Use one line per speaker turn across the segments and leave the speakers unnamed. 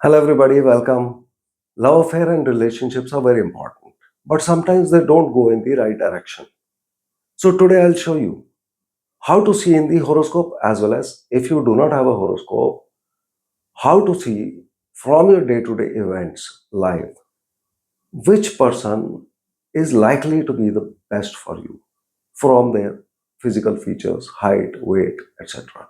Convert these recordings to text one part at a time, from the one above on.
Hello, everybody, welcome. Love affair and relationships are very important, but sometimes they don't go in the right direction. So, today I'll show you how to see in the horoscope, as well as if you do not have a horoscope, how to see from your day to day events live which person is likely to be the best for you from their physical features, height, weight, etc.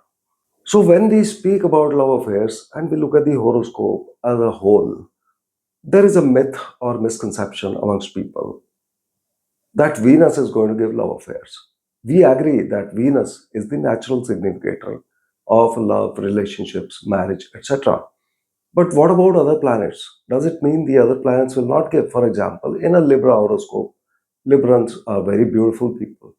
So, when we speak about love affairs and we look at the horoscope as a whole, there is a myth or misconception amongst people that Venus is going to give love affairs. We agree that Venus is the natural significator of love, relationships, marriage, etc. But what about other planets? Does it mean the other planets will not give? For example, in a Libra horoscope, Librans are very beautiful people.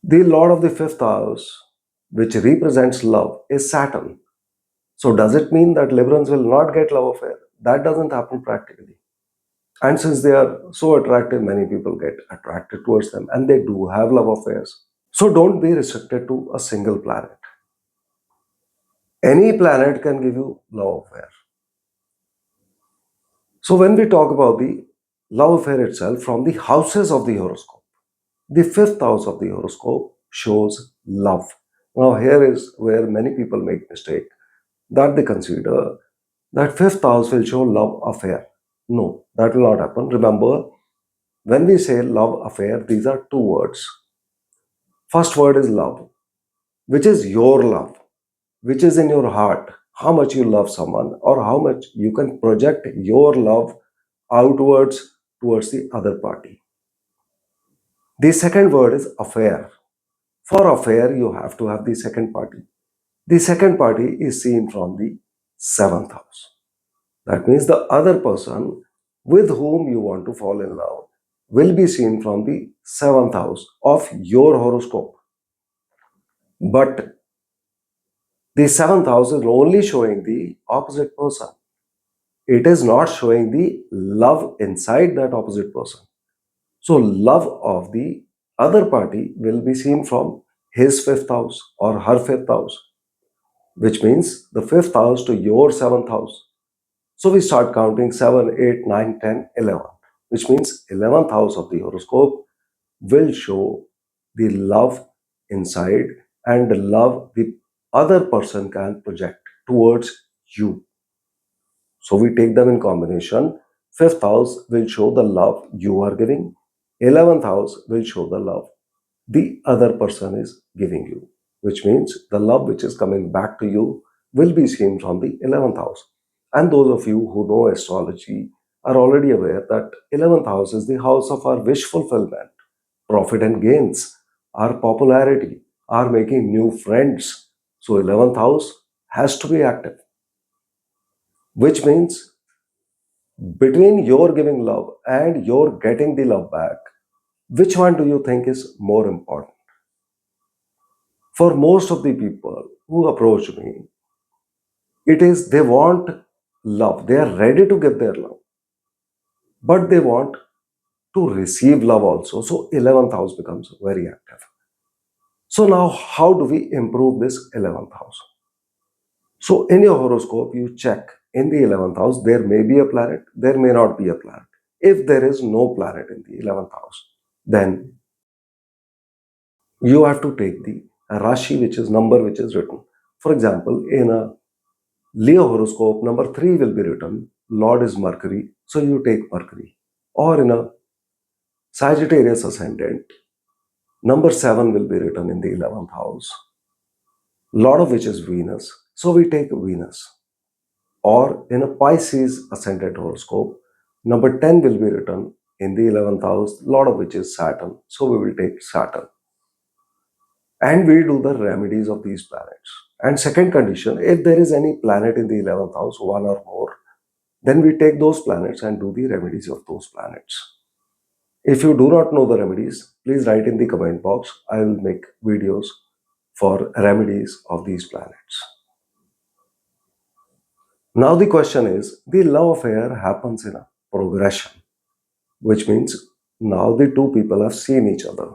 The Lord of the fifth house, which represents love, is Saturn. So does it mean that Librans will not get love affair? That doesn't happen practically. And since they are so attractive, many people get attracted towards them and they do have love affairs. So don't be restricted to a single planet. Any planet can give you love affair. So when we talk about the love affair itself from the houses of the horoscope, the fifth house of the horoscope shows love. Now here is where many people make mistake that they consider that fifth house will show love affair. No, that will not happen. Remember, when we say love affair, these are two words. First word is love, which is your love, which is in your heart, how much you love someone or how much you can project your love outwards towards the other party. The second word is affair. For affair, you have to have the second party. The second party is seen from the seventh house. That means the other person with whom you want to fall in love will be seen from the seventh house of your horoscope. But the seventh house is only showing the opposite person. It is not showing the love inside that opposite person. So, love of the other party will be seen from his fifth house or her fifth house, which means the fifth house to your seventh house. So, we start counting 7, 8, 9, 10, 11, which means 11th house of the horoscope will show the love inside and the love the other person can project towards you. So we take them in combination. Fifth house will show the love you are giving. 11th house will show the love the other person is giving you, which means the love which is coming back to you will be seen from the 11th house. And those of you who know astrology are already aware that 11th house is the house of our wish fulfillment, profit and gains, our popularity, our making new friends. So 11th house has to be active, which means between your giving love and your getting the love back, which one do you think is more important? For most of the people who approach me, it is they want love. They are ready to give their love, but they want to receive love also. So 11th house becomes very active. So now how do we improve this 11th house? So in your horoscope, you check in the 11th house, there may be a planet, there may not be a planet. If there is no planet in the 11th house, then you have to take the Rashi, which is number which is written. For example, in a Leo horoscope, number 3 will be written, Lord is Mercury, so you take Mercury. Or in a Sagittarius ascendant, number 7 will be written in the 11th house, Lord of which is Venus, so we take Venus. Or in a Pisces ascendant horoscope, number 10 will be written in the 11th house, Lord of which is Saturn, so we will take Saturn. And we do the remedies of these planets. And second condition, if there is any planet in the 11th house, one or more, then we take those planets and do the remedies of those planets. If you do not know the remedies, please write in the comment box. I will make videos for remedies of these planets. Now the question is, the love affair happens in a progression, which means now the two people have seen each other.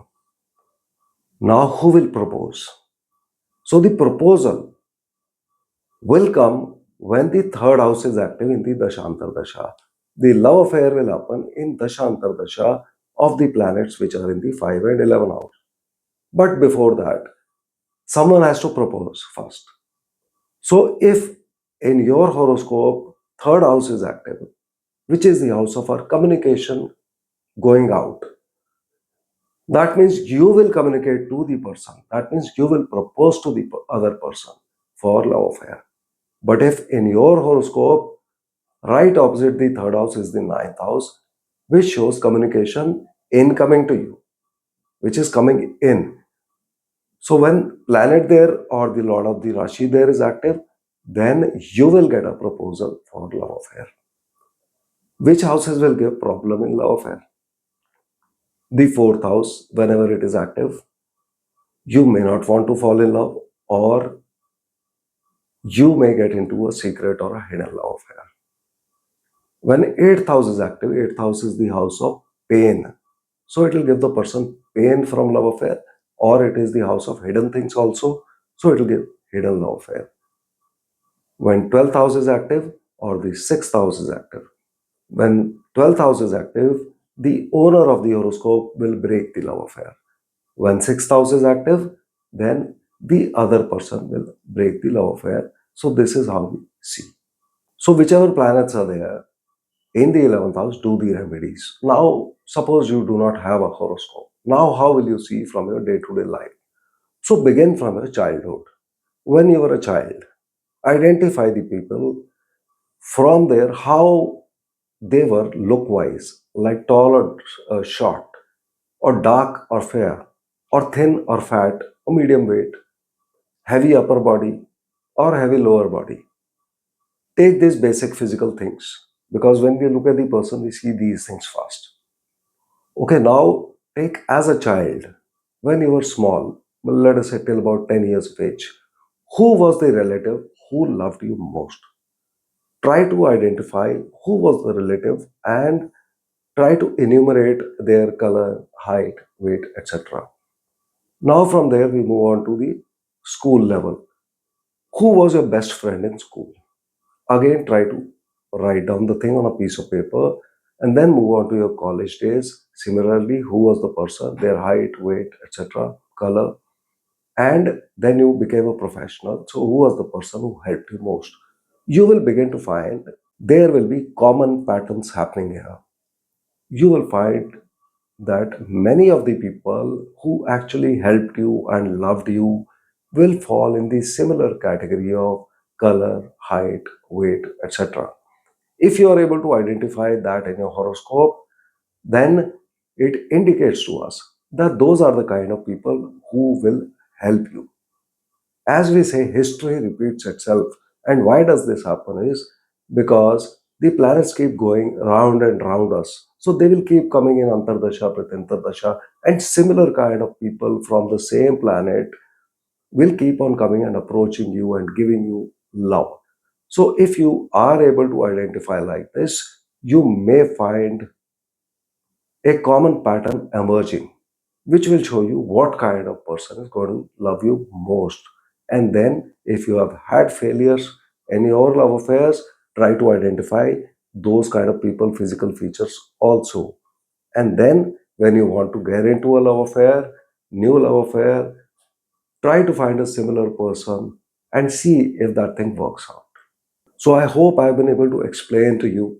Now who will propose? So the proposal will come when the third house is active in the Dashantar Dasha. The love affair will happen in Dashantar Dasha of the planets which are in the 5 and 11 house. But before that, someone has to propose first. So if in your horoscope, third house is active, which is the house of our communication going out, that means you will communicate to the person. That means you will propose to the other person for love affair. But if in your horoscope, right opposite the third house is the ninth house, which shows communication incoming to you, which is coming in. So when planet there or the Lord of the Rashi there is active, then you will get a proposal for love affair. Which houses will give problem in love affair? The fourth house, whenever it is active, you may not want to fall in love, or you may get into a secret or a hidden love affair. When eighth house is active, eighth house is the house of pain. So it will give the person pain from love affair, or it is the house of hidden things also. So it will give hidden love affair. When 12th house is active or the 6th house is active. When 12th house is active, the owner of the horoscope will break the love affair. When 6th house is active, then the other person will break the love affair. So this is how we see. So whichever planets are there in the 11th house, do the remedies. Now, suppose you do not have a horoscope. Now, how will you see from your day-to-day life? So begin from your childhood. When you were a child, identify the people from there how they were look-wise, like tall or short, or dark or fair, or thin or fat, or medium weight, heavy upper body, or heavy lower body. Take these basic physical things, because when we look at the person, we see these things first. Okay, now take as a child, when you were small, well, let us say till about 10 years of age, who was the relative who loved you most? Try to identify who was the relative and try to enumerate their color, height, weight, etc. Now, from there, we move on to the school level. Who was your best friend in school? Again, try to write down the thing on a piece of paper and then move on to your college days. Similarly, who was the person, their height, weight, etc., color, and then you became a professional. So, who was the person who helped you most? You will begin to find there will be common patterns happening here. You will find that many of the people who actually helped you and loved you will fall in the similar category of color, height, weight, etc. If you are able to identify that in your horoscope, then it indicates to us that those are the kind of people who will help you. As we say, history repeats itself. And why does this happen is because the planets keep going round and round us. So they will keep coming in Antardasha, Pratintardasha, and similar kind of people from the same planet will keep on coming and approaching you and giving you love. So if you are able to identify like this, you may find a common pattern emerging, which will show you what kind of person is going to love you most. And then, if you have had failures in your love affairs, try to identify those kind of people, physical features also. And then, when you want to get into a love affair, new love affair, try to find a similar person and see if that thing works out. So, I hope I've been able to explain to you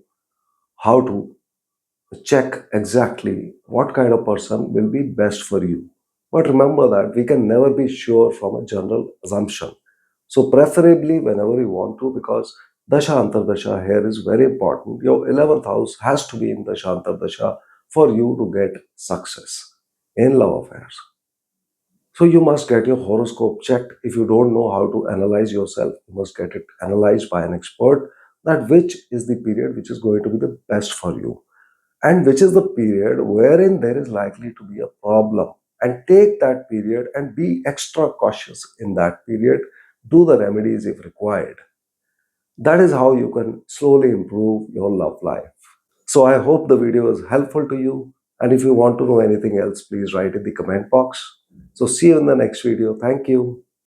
how to check exactly what kind of person will be best for you. But remember that we can never be sure from a general assumption. So, preferably whenever you want to, because Dasha Antardasha here is very important. Your 11th house has to be in Dasha Antardasha for you to get success in love affairs. So, you must get your horoscope checked. If you don't know how to analyze yourself, you must get it analyzed by an expert. That which is the period which is going to be the best for you and which is the period wherein there is likely to be a problem, and take that period and be extra cautious in that period. Do the remedies if required. That is how you can slowly improve your love life. So I hope the video is helpful to you, and if you want to know anything else, please write in the comment box. So see you in the next video. Thank you.